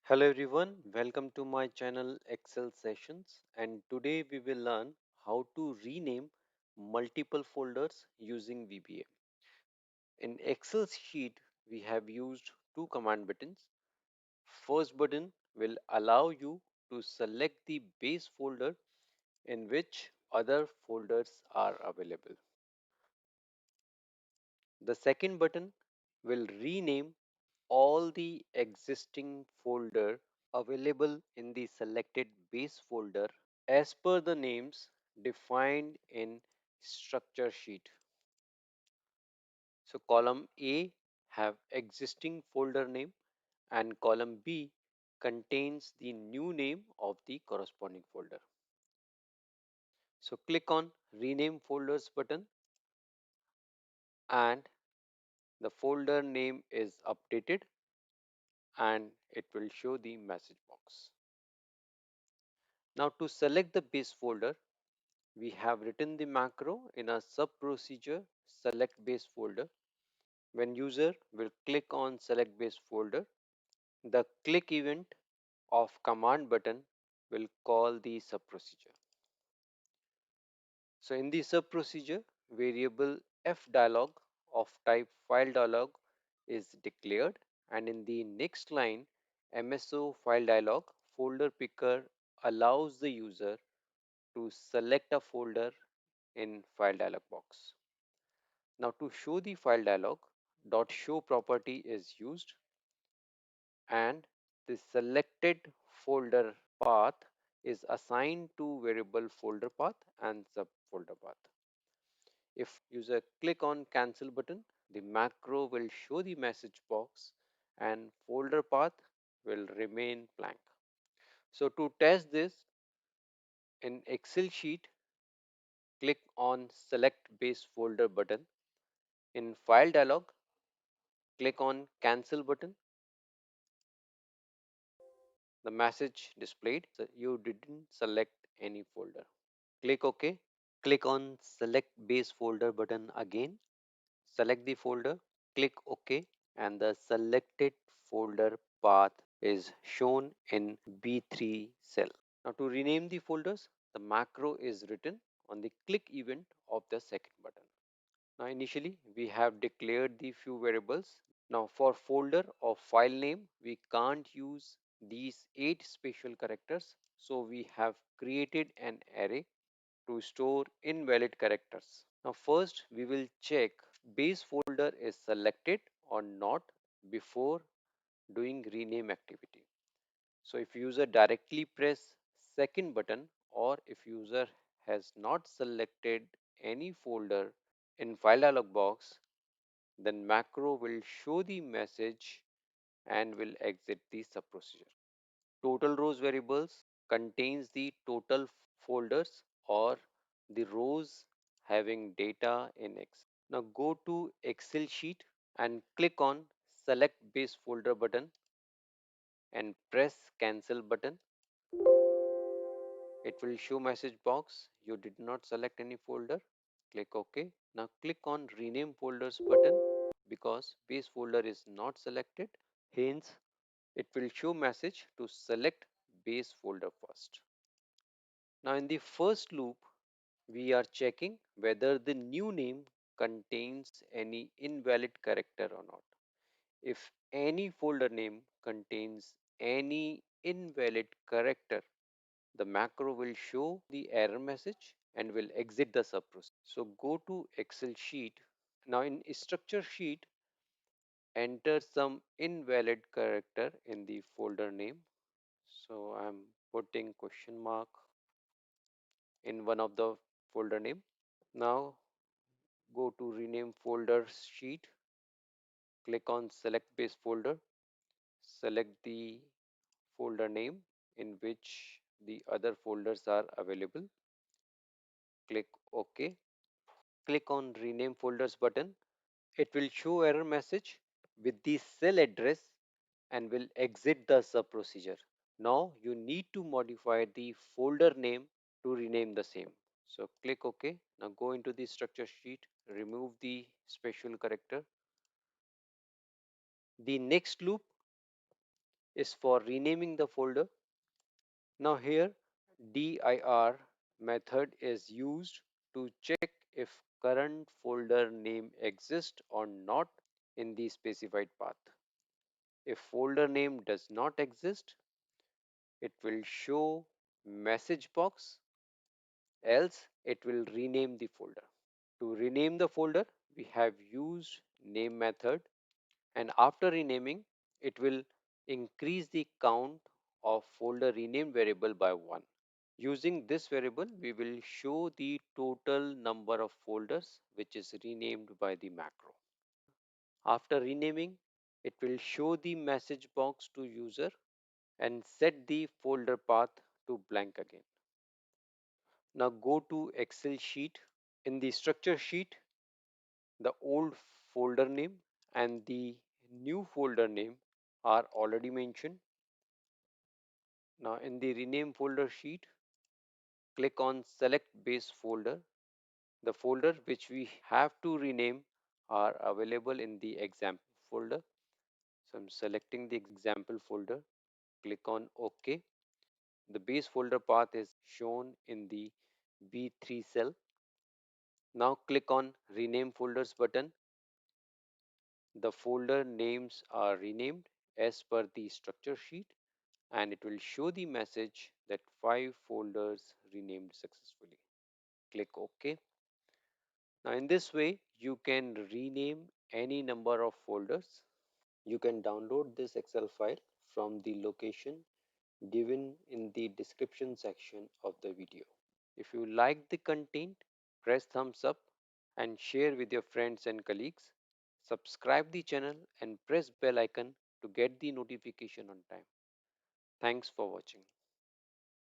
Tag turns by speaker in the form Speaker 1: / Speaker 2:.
Speaker 1: Hello everyone, welcome to my channel Excel Sessions, and today we will learn how to rename multiple folders using VBA. In Excel sheet we have used two command buttons. First button will allow you to select the base folder in which other folders are available. The second button will rename all the existing folder available in the selected base folder as per the names defined in structure sheet. So column A have existing folder name and column B contains the new name of the corresponding folder. So click on rename folders button and the folder name is updated and it will show the message box. Now to select the base folder, we have written the macro in a sub procedure select base folder. When user will click on select base folder, the click event of command button will call the sub procedure. So in the sub procedure, variable f dialog of type file dialog is declared, and in the next line MSO file dialog folder picker allows the user to select a folder in file dialog box. Now to show the file dialog, dot show property is used and the selected folder path is assigned to variable folder path and subfolder path. If user click on cancel button, the macro will show the message box and folder path will remain blank. So to test this in Excel sheet, click on select base folder button. In file dialog, click on cancel button. The message displayed, so you didn't select any folder. Click OK. Click on select base folder button again. Select the folder, click OK, and the selected folder path is shown in B3 cell. Now to rename the folders, the macro is written on the click event of the second button. Now initially we have declared the few variables. Now for folder or file name, we can't use these 8 special characters. So we have created an array to store invalid characters. Now first we will check base folder is selected or not before doing rename activity. So if user directly press second button or if user has not selected any folder in file dialog box, then macro will show the message and will exit the sub procedure. Total rows variables contains the total folders or the rows having data in Excel. Now go to Excel sheet and click on select base folder button and press cancel button. It will show message box. You did not select any folder. Click OK. Now click on rename folders button because base folder is not selected. Hence it will show message to select base folder first. Now in the first loop, we are checking whether the new name contains any invalid character or not. If any folder name contains any invalid character, the macro will show the error message and will exit the subprocess. So go to Excel sheet. Now in structure sheet, enter some invalid character in the folder name. So I'm putting question mark in one of the folder name. Now go to rename folder sheet, click on select base folder, select the folder name in which the other folders are available, click OK, click on rename folders button. It will show error message with the cell address and will exit the sub procedure. Now you need to modify the folder name to rename the same. So click OK. Now go into the structure sheet, remove the special character. The next loop is for renaming the folder. Now here dir method is used to check if current folder name exists or not in the specified path. If folder name does not exist, it will show message box, else it will rename the folder. To rename the folder, we have used name method, and after renaming, it will increase the count of folder rename variable by 1. Using this variable, we will show the total number of folders which is renamed by the macro. After renaming, it will show the message box to user and set the folder path to blank again. Now go to Excel sheet. In the structure sheet, the old folder name and the new folder name are already mentioned. Now in the rename folder sheet, click on select base folder. The folder which we have to rename are available in the example folder. So I'm selecting the example folder, click on OK. The base folder path is shown in the B3 cell. Now click on rename folders button. The folder names are renamed as per the structure sheet, and it will show the message that 5 folders renamed successfully. Click OK. Now in this way, you can rename any number of folders. You can download this Excel file from the location given in the description section of the video. If you like the content, press thumbs up and share with your friends and colleagues. Subscribe the channel and press bell icon to get the notification on time. Thanks for watching.